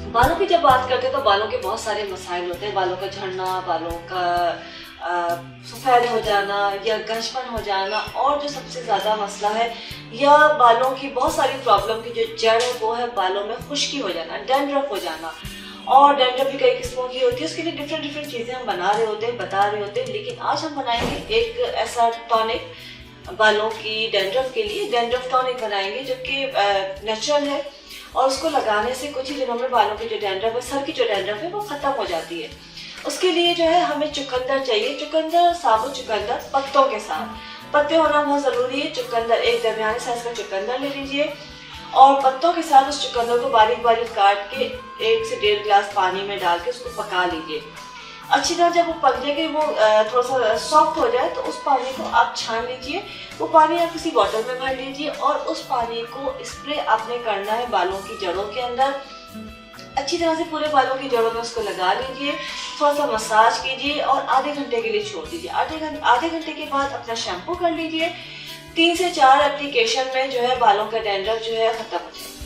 बालों की जब बात करते हैं तो बालों के बहुत सारे मसाइल होते हैं। बालों का झड़ना, बालों का सफ़ेद हो जाना या गंजपन हो जाना, और जो सबसे ज़्यादा मसला है या बालों की बहुत सारी प्रॉब्लम की जो जड़ है वो है बालों में खुश्की हो जाना, डैंड्रफ हो जाना। और डैंड्रफ भी कई किस्मों की होती है, उसके लिए डिफरेंट डिफरेंट चीज़ें हम बना रहे होते हैं, बता रहे होते हैं। लेकिन आज हम बनाएंगे एक ऐसा टॉनिक बालों की डैंड्रफ के लिए, डैंड्रफ टॉनिक बनाएंगे जो कि नेचुरल है, और उसको लगाने से कुछ ही दिनों में बालों की जो डैंड्रफ है, सर की जो डैंड्रफ है वो ख़त्म हो जाती है। उसके लिए जो है हमें चुकंदर चाहिए, चुकंदर, साबुत चुकंदर पत्तों के साथ। पत्ते होना बहुत ज़रूरी है। चुकंदर, एक दरमियाने साइज का चुकंदर ले लीजिए और पत्तों के साथ उस चुकंदर को बारीक बारीक काट के 1 से 1.5 गिलास पानी में डाल के उसको पका लीजिए अच्छी तरह। जब वो पक जाएगी, वो थोड़ा सा सॉफ्ट हो जाए, तो उस पानी को आप छान लीजिए। वो पानी आप किसी बॉटल में भर लीजिए और उस पानी को स्प्रे आपने करना है बालों की जड़ों के अंदर। अच्छी तरह से पूरे बालों की जड़ों में उसको लगा लीजिए, थोड़ा सा मसाज कीजिए और आधे घंटे के लिए छोड़ दीजिए। आधे घंटे के बाद अपना शैम्पू कर लीजिए। 3 से 4 एप्लीकेशन में जो है बालों का डैंड्रफ जो है खत्म हो जाएगा।